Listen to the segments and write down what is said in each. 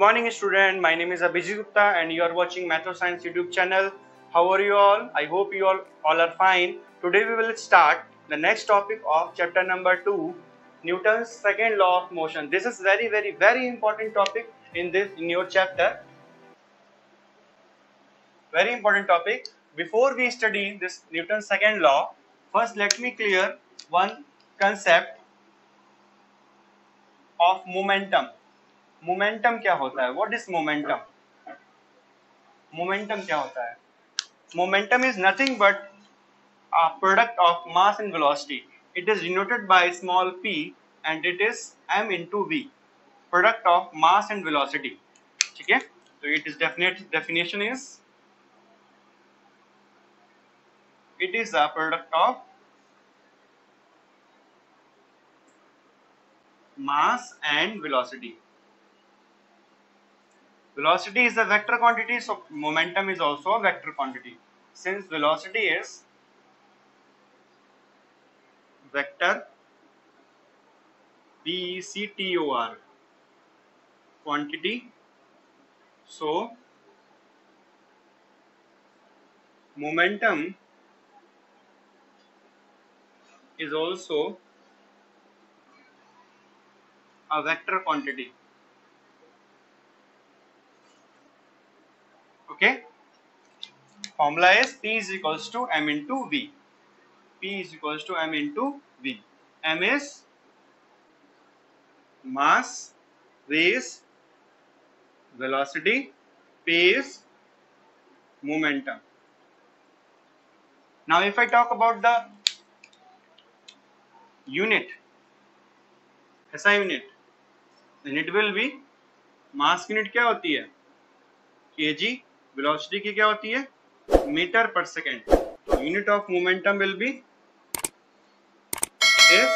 morning student, my name is Abhijit Gupta and you are watching Math Science YouTube channel. How are you all? I hope you all are fine. Today we will start the next topic of chapter number 2, Newton's second law of motion. This is very important topic in your chapter. Very important topic. Before we study this Newton's second law, first let me clear one concept of momentum. Momentum क्या होता है? What is momentum? Momentum क्या होता है? Momentum is nothing but a product of mass and velocity. It is denoted by small p and it is m into v. Product of mass and velocity. ठीक है? So it is definition is it is a product of mass and velocity. Velocity is a vector quantity, so momentum is also a vector quantity. Since velocity is vector VECTOR quantity, so momentum is also a vector quantity. Okay, formula is P is equals to m into v. P is equals to m into v. M is mass, v is velocity, P is momentum. Now if I talk about the unit, SI unit, then it will be mass unit क्या होती है? kg. Velocity की क्या होती है? Metre per second. तो unit of momentum will be इस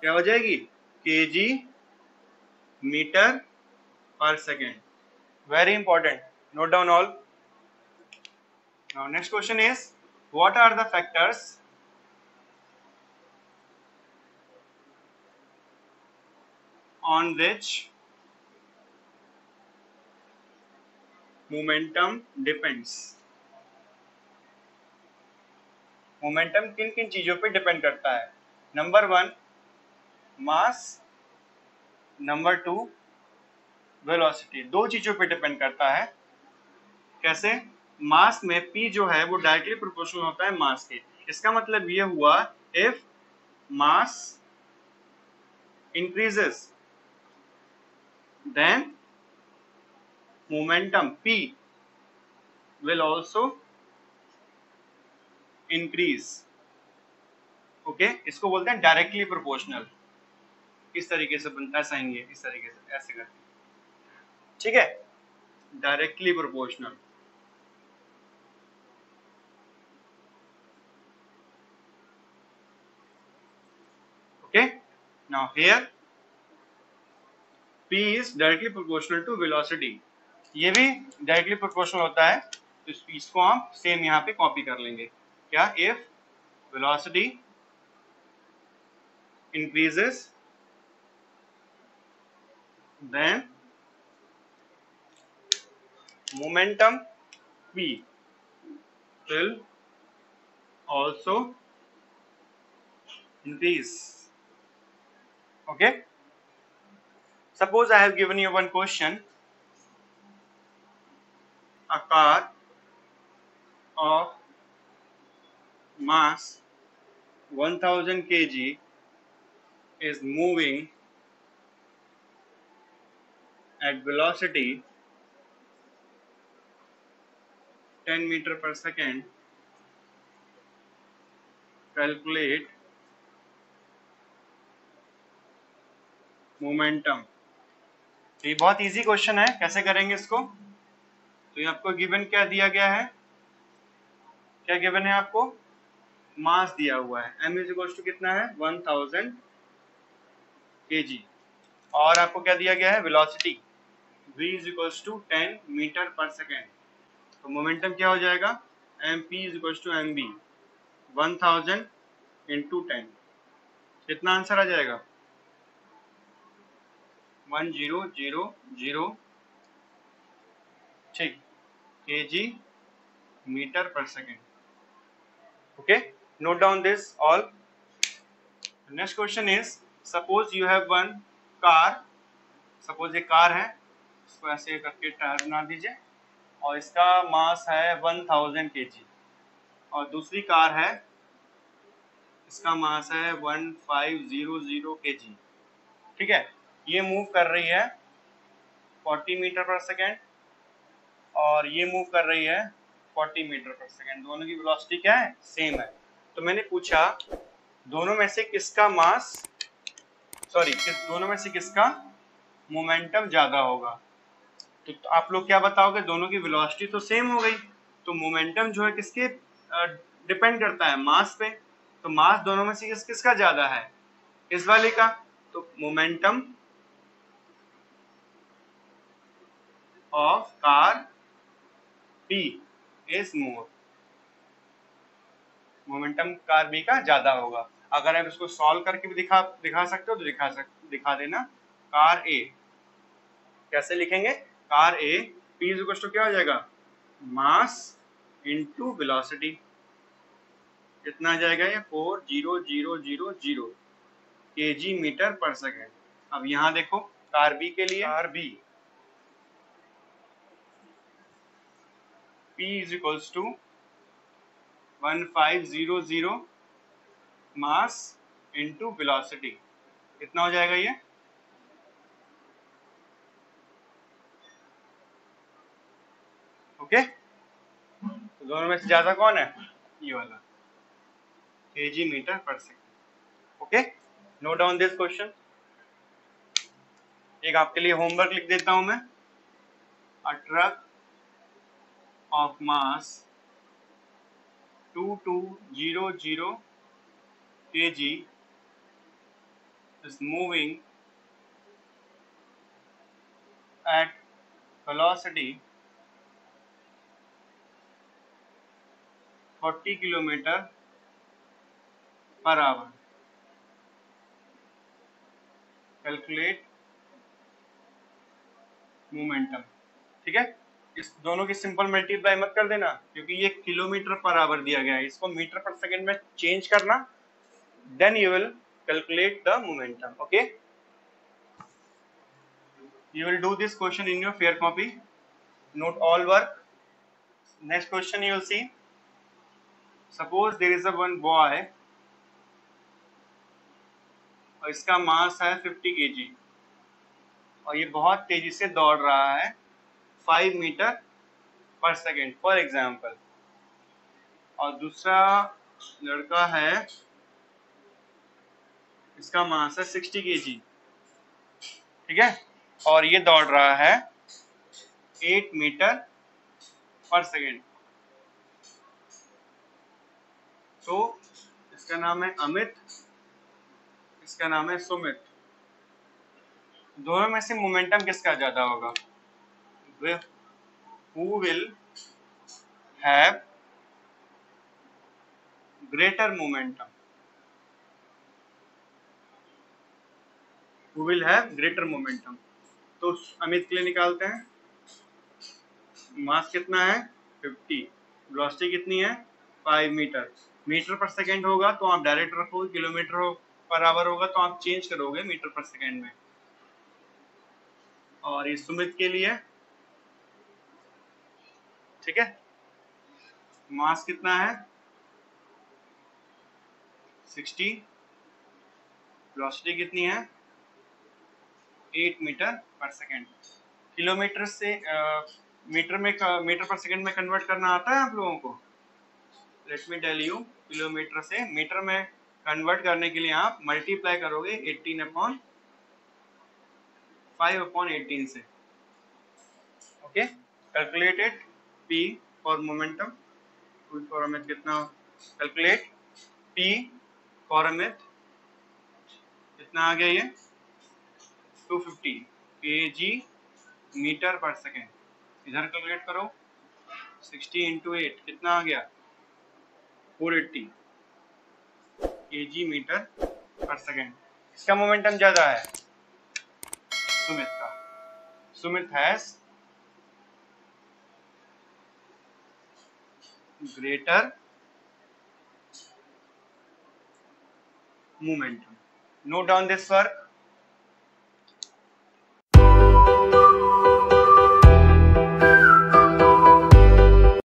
क्या हो जाएगी? kg metre per second. Very important. Note down all. Now next question is, what are the factors on which momentum depends? Momentum किन किन चीजों पे डिपेंड करता है? नंबर 1 मास, नंबर 2 वेलोसिटी. दो चीजों पे डिपेंड करता है. कैसे? मास में p जो है वो डायरेक्टली प्रोपोर्शनल होता है मास के. इसका मतलब ये हुआ, if mass increases then momentum p will also increase. Okay, इसको बोलते हैं डायरेक्टली प्रोपोर्शनल. इस तरीके से बनता है साइन, ये इस तरीके से ऐसे करके. ठीक है, directly proportional. Okay, now here p is directly proportional to velocity. ये भी डायरेक्टली प्रोपोर्शनल होता है, तो इसको हम सेम यहाँ पे कॉपी कर लेंगे. क्या? If velocity increases then momentum p will also increase. Okay, suppose I have given you one question. A car of mass 1000 kg is moving at velocity 10 meter per second. Calculate momentum. तो ये बहुत easy question है. कैसे करेंगे इसको? तो ये आपको गिवन क्या दिया गया है? क्या गिवन है आपको? मास दिया हुआ है. m इज इक्वल टू कितना है? 1000 kg. और आपको क्या दिया गया है? Velocity v is equal to 10 metre per second. तो मोमेंटम क्या हो जाएगा? mp is equal to mv. 1000 into 10. कितना आंसर आ जाएगा? 1000 ठीक, kg metre per second. Okay, note down this all. Next question is, suppose you have one car, suppose एक car है, इसको ऐसे करके टायर बना दीजिए और इसका मास है 1000 kg, और दूसरी कार है, इसका मास है 1500 kg। ठीक है, ये मूव कर रही है 40 मीटर पर सेकेंड और ये मूव कर रही है 40 मीटर पर सेकेंड। दोनों की वेलोसिटी क्या है? सेम है। तो मैंने पूछा दोनों में से किसका मास, सॉरी दोनों में से किसका मोमेंटम ज्यादा होगा। तो आप लोग क्या बताओगे? दोनों की वेलोसिटी तो सेम हो गई, तो मोमेंटम जो है किसके डिपेंड करता है? मास पे। तो मास दोनों में से किसका ज्यादा है? इस वाले का। तो momentum of car B is more, momentum car B का ज्यादा होगा। अगर आप इसको सॉल्व करके भी दिखा सकते हो तो दिखा देना। कार ए कैसे लिखेंगे? Car A P is equal to क्या हो जाएगा? Mass into velocity. कितना आ जाएगा ये? 40000 kg मीटर पर सेकेंड। अब यहाँ देखो कार बी के लिए, car B P is equals to 1500 mass into velocity. कितना हो जाएगा ये? ओके, तो दोनों में से ज्यादा कौन है? ये वाला, kg metre per second. Okay, note down this question. एक आपके लिए होमवर्क लिख देता हूं मैं। A truck of mass 2200 kg is moving at velocity 40 kilometre per hour. Calculate momentum. ठीक है, इस दोनों की सिंपल मल्टीप्लाई मत कर देना, क्योंकि ये किलोमीटर पर आवर दिया गया है, इसको मीटर पर सेकेंड में चेंज करना, then you will calculate the momentum. Okay, you will do this question in your fair copy. Note all work. Next question you will see, suppose there is a one boy और इसका मास है 50 kg और ये बहुत तेजी से दौड़ रहा है 5 metre per second for example, और दूसरा लड़का है, इसका मास है 60 kg। ठीक है, और ये दौड़ रहा है 8 मीटर पर सेकेंड। तो इसका नाम है अमित, इसका नाम है सुमित। दोनों में से मोमेंटम किसका ज्यादा होगा? Who will have greater momentum? Who will have greater momentum? तो अमित के लिए निकालते हैं। मास कितना है? 50, वेलोसिटी कितनी है? 5 मीटर। मीटर पर सेकेंड होगा तो आप डायरेक्ट रखोगे, किलोमीटर पर आवर होगा तो आप चेंज करोगे मीटर पर सेकेंड में। और ये सुमित के लिए, ठीक है, मास कितना है? 60, वेलोसिटी कितनी है? 8 मीटर पर सेकेंड। किलोमीटर से मीटर पर सेकेंड में कन्वर्ट करना आता है आप लोगों को? Let me tell you, kilometre से मीटर में कन्वर्ट करने के लिए आप मल्टीप्लाई करोगे 18/5/18 से। Okay, calculated P for momentum, for Amit कितना? कैलकुलेट P फॉर अमित कितना आ गया ये? 250 kg मीटर पर सेकेंड। इधर कैलकुलेट करो, 60 इंटू 8 कितना आ गया? 480 kg मीटर पर सेकेंड। इसका मोमेंटम ज्यादा है सुमित का। Sumit has greater momentum. Note down this work.